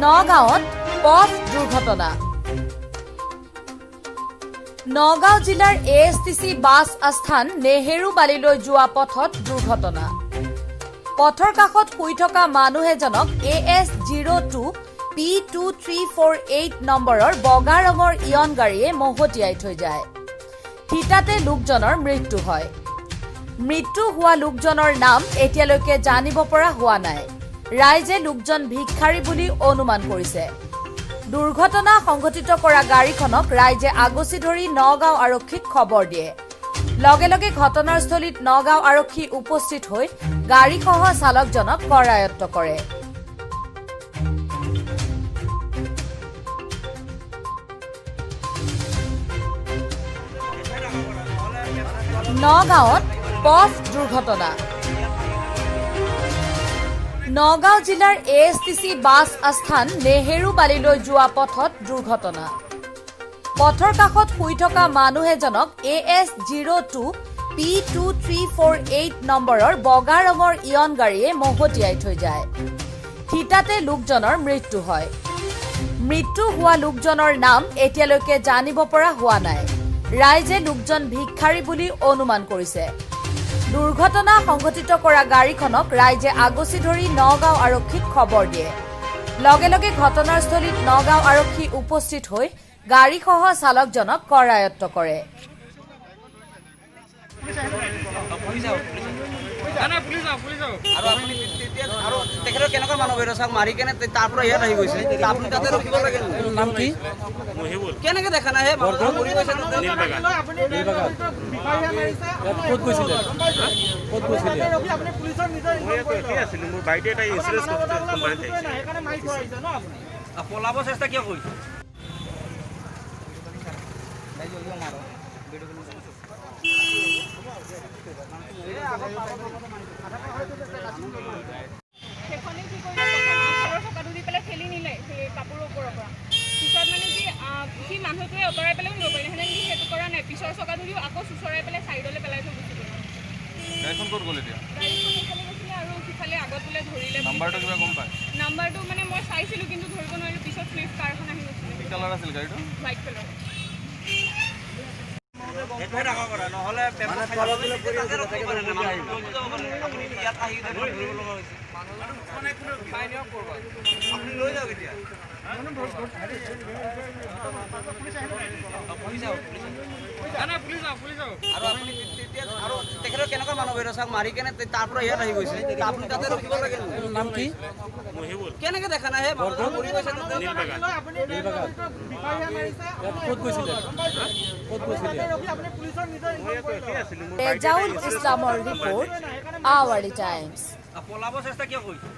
নগাঁৱত পথ দুৰ্ঘটনা। নগাঁও জিলাৰ এএছটিচি বাছ আস্থান নেহেৰুবালিলৈ যোৱা পথত দুৰ্ঘটনা। পথৰ কাষত শুই থকা মানুহ এজনক AS02 P2348 নম্বৰৰ বগা ৰঙৰ ইয়ন গাড়ীয়ে মহতিয়াই থৈ যায়। থিতাতে লোকজনৰ মৃত্যু হয়। মৃত্যু হোৱা লোকজনৰ নাম এতিয়ালৈকে জানিব পৰা হোৱা নাই। ৰাইজে লোকজন ভিক্ষাৰী বুলি অনুমান কৰিছে। দুৰ্ঘটনা সংঘটিত কৰা গাড়ীখনক ৰাইজে আগচি ধৰি নগাঁও আৰক্ষীক খবৰ দিয়ে। লগে লগে ঘটনাস্থলীত নগাঁও আৰক্ষী উপস্থিত হৈ গাড়ীসহ চালকজনক কৰায়ত্ব কৰে। নগাঁৱত পথ দুৰ্ঘটনা। নগাঁও জিলাৰ এএছটিচি বাছ আস্থান নেহেৰুবালিলৈ যোৱা পথত দুৰ্ঘটনা। পথৰ কাষত শুই থকা মানুহ এজনক AS02 P2348 নম্বৰৰ বগা ৰঙৰ ইয়ন গাড়ীয়ে মহতিয়াই থৈ যায়। থিতাতে লোকজনৰ মৃত্যু হয়। মৃত্যু হোৱা লোকজনৰ নাম এতিয়ালৈকে জানিব পৰা হোৱা নাই। ৰাইজে লোকজন ভিক্ষাৰী বুলি অনুমান কৰিছে। দুৰ্ঘটনা সংঘটিত কৰা গাড়ীখনক ৰাইজে আগচি ধৰি নগাঁও আৰক্ষীক খবৰ দিয়ে। লগে লগে ঘটনাস্থলীত নগাঁও আৰক্ষী উপস্থিত হৈ গাড়ীসহ চালকজনক কৰায়ত্ব কৰে। কেনেকে দেখা নাই পলাব চেষ্টা কিয় কৰিছে? সেইখনে কি কৰিলে চকাটো দি পেলাই ঠেলি নিলে কাপোৰৰ ওপৰৰ পৰা। পিছত মানে কি সি মানুহটোৱে অঁতৰাই পেলাইও নিব পাৰিলে সেনেকে সেইটো কৰা নাই। পিছৰ চকাটো দিও আকৌ চুচৰাই পেলাই চাইডলৈ পেলাই থৈ গুচি গ'ল। গাড়ীখন ক'ত গ'ল এতিয়া? গাড়ীখন এইফালে গৈছিলে আৰু সিফালে আগত বোলে ধৰিলে। নাম্বাৰটো কিবা গম পায়? নাম্বাৰটো মানে মই চাইছিলোঁ কিন্তু ধৰিব নোৱাৰিলোঁ। পিছত চুইফ্ট কাৰ এখন আহি গৈছিলে। কি কালাৰ আছিল গাড়ীটো? White colour. কেনেকুৱা মানুহ মাৰি কেনে তাৰ পৰা ইয়াত আহি গৈছে। আপুনি তাতে ৰখিব লাগে। নাম কি? কেনেকে দেখা নাই ৰেজাউল ইছলামৰ ৰিপৰ্ট, আৱালি টাইমছ। পলাব চেষ্টা কিয় কৰিছে?